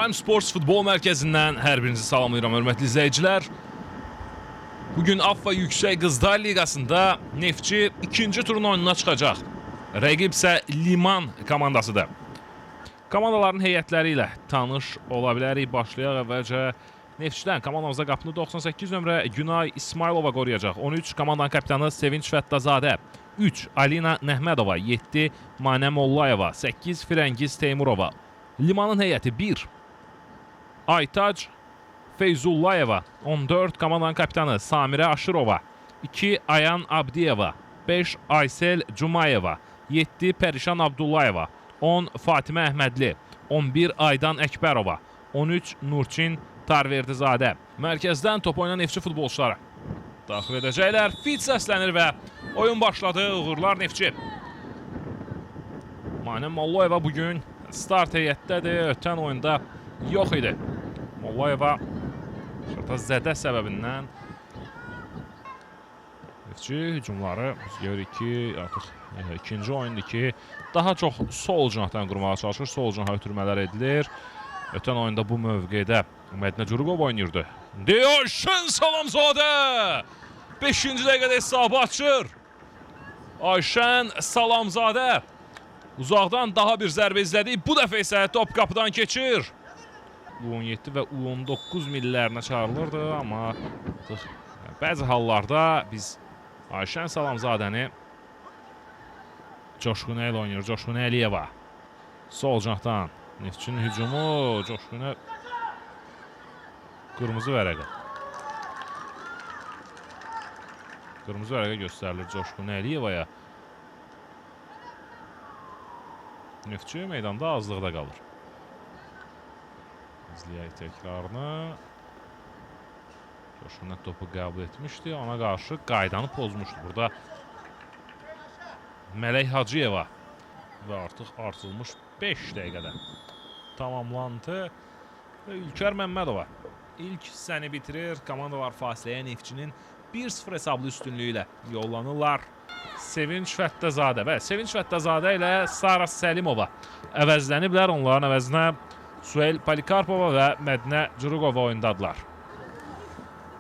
Prime Sports futbol mərkəzindən hər birinizi salamlayıram, hörmətli izləyicilər. Bugün AFFA Yüksək Qızlar Liqasında Neftçi ikinci turun oyununa çıxacaq. Rəqib isə Liman komandasıdır. Komandaların heyətləri ilə tanış ola bilərik. Başlayaq əvvəlcə Neftçidən. Komandamızda qapını 98 nömrə Günay İsmailova qoruyacaq. 13 komandanın kapitanı Sevinç Fəttazadə. 3 Alina Nəhmədova. 7 Manə Mollayeva. 8 Firəngiz Teymurova. Limanın heyəti 1 Aytac Feyzullayeva. 14 komandanın kapitanı Samirə Aşırova. 2 Ayan Abdiyeva. 5 Aysel Cumayeva. 7 Pərişan Abdullayeva. 10 Fatimə Əhmədli. 11 Aydan Əkbərova. 13 Nurçin Tarverdizadə. Mərkəzdən top oynayan Neftçi futbolçuları daxil edəcəklər. Fit səslənir və oyun başladı. Uğurlar Neftçi. Manə Mollayeva bugün start heyətdədir. Ötən oyunda yox idi. Mollayeva zədə səbəbindən Neftçi hücumları biz görürük ki, artıq ikinci oyundur ki, daha çox sol cinahdan qurmağa çalışır. Sol cinaha ötürmələr edilir. Ötən oyunda bu mövqedə Mədinə Curuqov oynayırdı. Ayşən Salamzadə 5-ci dəqiqədə hesabı açır. Ayşən Salamzadə uzaqdan daha bir zərbə izlədik. Bu dəfə isə top qapıdan keçir. U17 və U19 millilərinə çağırılırdı, amma bəzi hallarda biz Ayşən Salamzadəni Coşqun Əli oynayır. Coşqun Əliyeva sol cinahdan. Neftçinin hücumu Coşquna qırmızı vərəqə. Qırmızı vərəqə göstərilir Coşqun Əliyevaya. Neftçi meydanda azlıqda qalır. İzləyək təkrarını. Coşqun topu qəbul etmişdi. Ona qarşı qaydanı pozmuşdu. Burada Mələk Hacıyeva və artıq artılmış 5 dəqiqədə tamamlandı. Və İlkər Məmmədova ilk hissəni bitirir. Komandalar fasiləyə Neftçinin 1-0 hesablı üstünlüyü ilə yollanırlar. Sevinç Fəttazadə və Sevinç Fəttazadə ilə Sara Səlimova əvəzləniblər. Onların əvəzinə Suel Polikarpova və Mədinə Curuqova oyundadılar.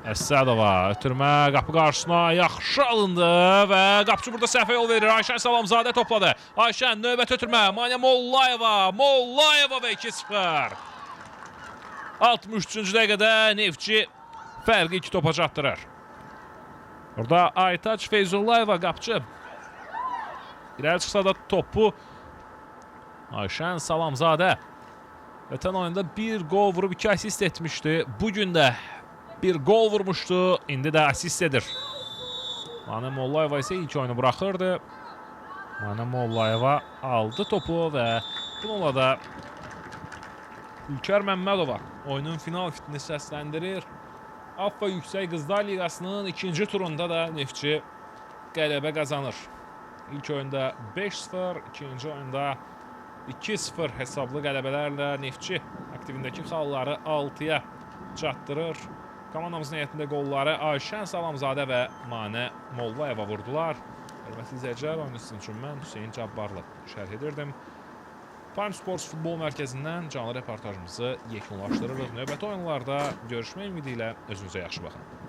Əsədova ötürmə qapı qarşısına yaxşı alındı və qapıcı burada səhvə yol verir. Ayşən Salamzadə topladı. Ayşən növbət ötürmə. Manə Mollayeva. Mollayeva və 2-0. 63-cü dəqiqədə Neftçi fərqi 2 topa çatdırır. Burada Aytac Feyzullayeva qapıcı. İrəli çıxsa da topu Ayşən Salamzadə. Ötən oyunda bir gol vurub 2 asist etmişdi. Bugün də bir gol vurmuşdu. İndi də asist edir. Manə Mollayeva isə ilk oyunu buraxırdı. Manə Mollayeva aldı topu və bununla da İlkər Məmmədova oyunun final fitini səsləndirir. AFFA Yüksək Qızlar Liqasının ikinci turunda da Neftçi qələbə qazanır. İlk oyunda 5-0, ikinci oyunda 2-0 hesablı qələbələrlə Neftçi aktivindəki xalları 6-ya çatdırır. Komandamızın heyətində qolları Ayşən Salamzadə və Manə Mollayeva vurdular. Hörmətli izləyicilər, oyunu sizin üçün mən Hüseyin Cabbarlı şərh edirdim. Prime Sports futbol mərkəzindən canlı reportajımızı yekunlaşdırırıq. Növbəti oyunlarda görüşmək ümidi ilə özünüzə yaxşı baxın.